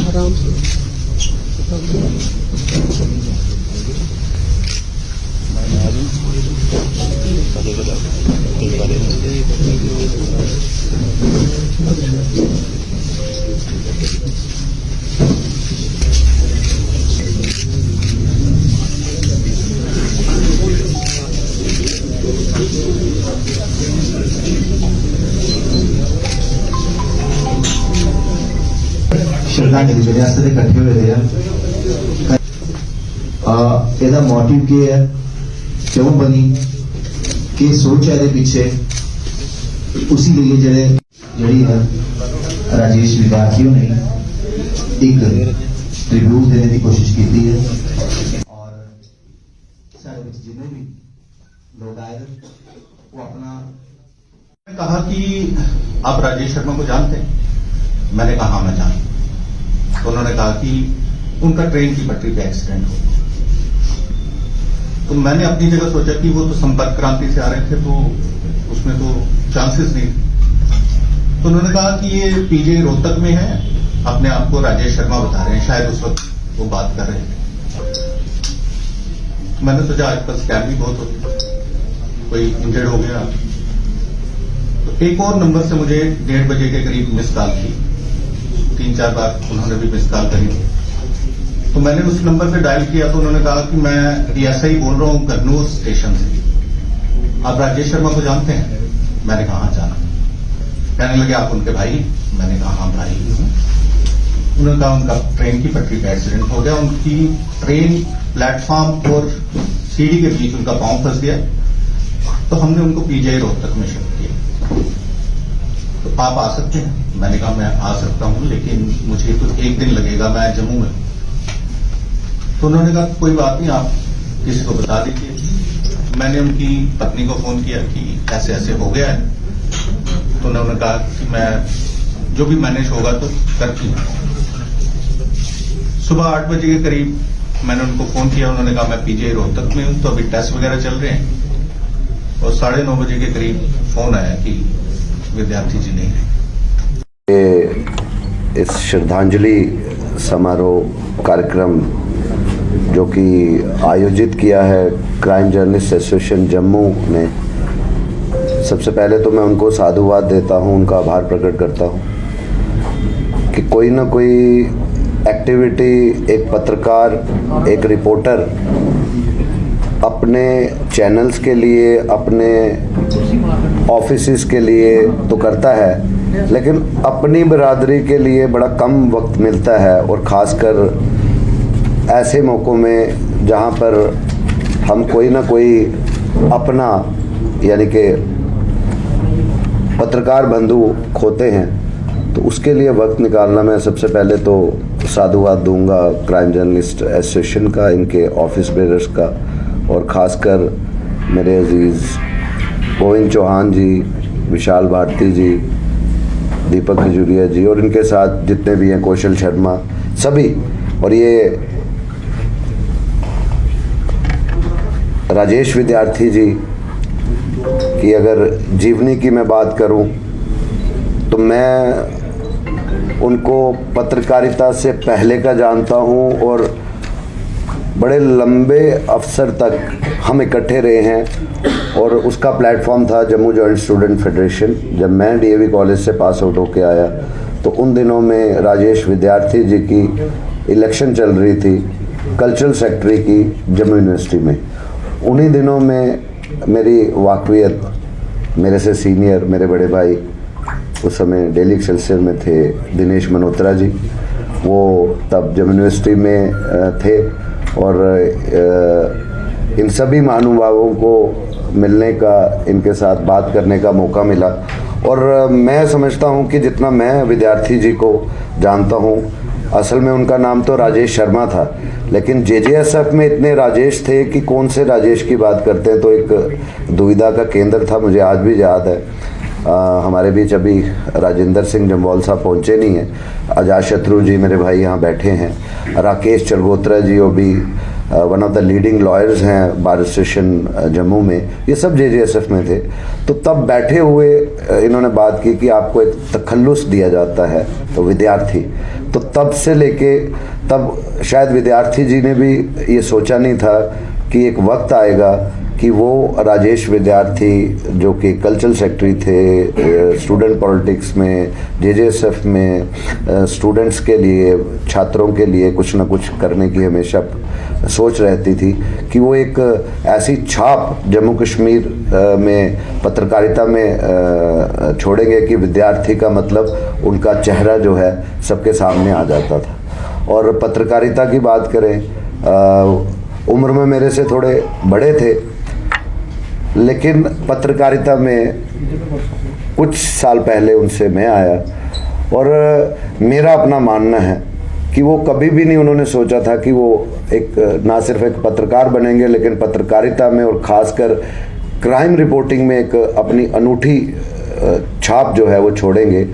आराम से श्रद्धांजलि मेरे आस्ते इकट्ठे हुए थे एदा मोटिव के है क्यों बनी कि सोच है पीछे उसी लिए जड़ी है राजेश विद्यार्थियों ने एक ट्रिब्यूट देने की कोशिश की है और सारे जितने भी लोग आए वो अपना कहा कि आप राजेश शर्मा को जानते हैं। मैंने कहा हाँ मैं जानता हूं। तो उन्होंने कहा कि उनका ट्रेन की पटरी पे एक्सीडेंट हो। तो मैंने अपनी जगह सोचा कि वो तो संपर्क क्रांति से आ रहे थे तो उसमें तो चांसेस नहीं। तो उन्होंने कहा कि ये पीजे रोहतक में है, अपने आप को राजेश शर्मा बता रहे हैं, शायद उस वक्त वो बात कर रहे थे। मैंने सोचा आजकल स्कैम भी बहुत होते, कोई इंजर्ड हो गया। तो एक और नंबर से मुझे 1:30 बजे के करीब मिस कॉल थी, 3-4 बार उन्होंने भी मिस कॉल करी। तो मैंने उस नंबर पे डायल किया तो उन्होंने कहा कि मैं DSI बोल रहा हूं गन्नूर स्टेशन से, आप राजेश शर्मा को जानते हैं? मैंने कहा हाँ जाना। कहने लगे आप उनके भाई? मैंने कहा हाँ भाई हूं। उन्होंने कहा उनका ट्रेन की पटरी पे एक्सीडेंट हो गया, उनकी ट्रेन प्लेटफॉर्म और सीढ़ी के बीच उनका पांव फंस गया, तो हमने उनको पीजीआई रोहतक में शिफ्ट किया। तो आप आ सकते हैं? मैंने कहा मैं आ सकता हूं लेकिन मुझे तो 1 दिन लगेगा, मैं जम्मू में। तो उन्होंने कहा कोई बात नहीं, आप किसी को बता दीजिए। मैंने उनकी पत्नी को फोन किया कि ऐसे ऐसे हो गया है। तो उन्होंने कहा कि मैं जो भी मैनेज होगा तो करती हूं। सुबह 8 बजे के करीब मैंने उनको फोन किया, उन्होंने कहा मैं पीजीआई रोहतक में हूं, तो अभी टेस्ट वगैरह चल रहे हैं। और 9:30 बजे के करीब फोन आया कि विद्यार्थी जी नहीं रहे। इस श्रद्धांजलि समारोह कार्यक्रम जो कि आयोजित किया है क्राइम जर्नलिस्ट एसोसिएशन जम्मू ने, सबसे पहले तो मैं उनको साधुवाद देता हूं, उनका आभार प्रकट करता हूं कि कोई ना कोई एक्टिविटी एक पत्रकार, एक रिपोर्टर अपने चैनल्स के लिए, अपने ऑफिसेस के लिए तो करता है, लेकिन अपनी बिरादरी के लिए बड़ा कम वक्त मिलता है। और ख़ासकर ऐसे मौक़ों में जहाँ पर हम कोई ना कोई अपना यानी कि पत्रकार बंधु खोते हैं, तो उसके लिए वक्त निकालना, मैं सबसे पहले तो साधुवाद दूंगा क्राइम जर्नलिस्ट एसोसिएशन का, इनके ऑफिस बेरर्स का, और ख़ासकर मेरे अजीज़ गोविंद चौहान जी, विशाल भारती जी, दीपक खजूरिया जी और इनके साथ जितने भी हैं, कौशल शर्मा, सभी। और ये राजेश विद्यार्थी जी की अगर जीवनी की मैं बात करूं तो मैं उनको पत्रकारिता से पहले का जानता हूं और बड़े लंबे अवसर तक हम इकट्ठे रहे हैं। और उसका प्लेटफॉर्म था जम्मू जॉइंट स्टूडेंट फेडरेशन। जब मैं डीएवी कॉलेज से पास आउट होके आया तो उन दिनों में राजेश विद्यार्थी जी की इलेक्शन चल रही थी कल्चरल सेक्रेटरी की जम्मू यूनिवर्सिटी में। उन्हीं दिनों में मेरी वाकफियत मेरे से सीनियर मेरे बड़े भाई उस समय डेली एक्सेलसियर में थे, दिनेश मल्होत्रा जी, वो तब जब यूनिवर्सिटी में थे, और इन सभी महानुभावों को मिलने का, इनके साथ बात करने का मौका मिला। और मैं समझता हूँ कि जितना मैं विद्यार्थी जी को जानता हूँ, असल में उनका नाम तो राजेश शर्मा था, लेकिन जेजेएसएफ में इतने राजेश थे कि कौन से राजेश की बात करते हैं, तो एक दुविधा का केंद्र था। मुझे आज भी याद है, हमारे बीच अभी राजेंद्र सिंह जम्वाल साहब पहुँचे नहीं हैं, अजातशत्रु जी मेरे भाई यहाँ बैठे हैं, राकेश चरगोत्रा जी वो भी one of the leading lawyers हैं बार एसोसिएशन जम्मू में, ये सब जेजेएसएफ में थे। तो तब बैठे हुए इन्होंने बात की कि आपको एक तखल्लुस दिया जाता है, तो विद्यार्थी, तो तब से लेके तब शायद विद्यार्थी जी ने भी ये सोचा नहीं था कि एक वक्त आएगा कि वो राजेश विद्यार्थी जो कि कल्चरल सेक्रेटरी थे, स्टूडेंट पॉलिटिक्स में, जेजेएसएफ में स्टूडेंट्स के लिए, छात्रों के लिए कुछ ना कुछ करने की हमेशा सोच रहती थी, कि वो एक ऐसी छाप जम्मू कश्मीर में पत्रकारिता में छोड़ेंगे कि विद्यार्थी का मतलब उनका चेहरा जो है सबके सामने आ जाता था। और पत्रकारिता की बात करें, उम्र में मेरे से थोड़े बड़े थे, लेकिन पत्रकारिता में कुछ साल पहले उनसे मैं आया, और मेरा अपना मानना है कि वो कभी भी नहीं उन्होंने सोचा था कि वो एक ना सिर्फ एक पत्रकार बनेंगे, लेकिन पत्रकारिता में और ख़ासकर क्राइम रिपोर्टिंग में एक अपनी अनूठी छाप जो है वो छोड़ेंगे।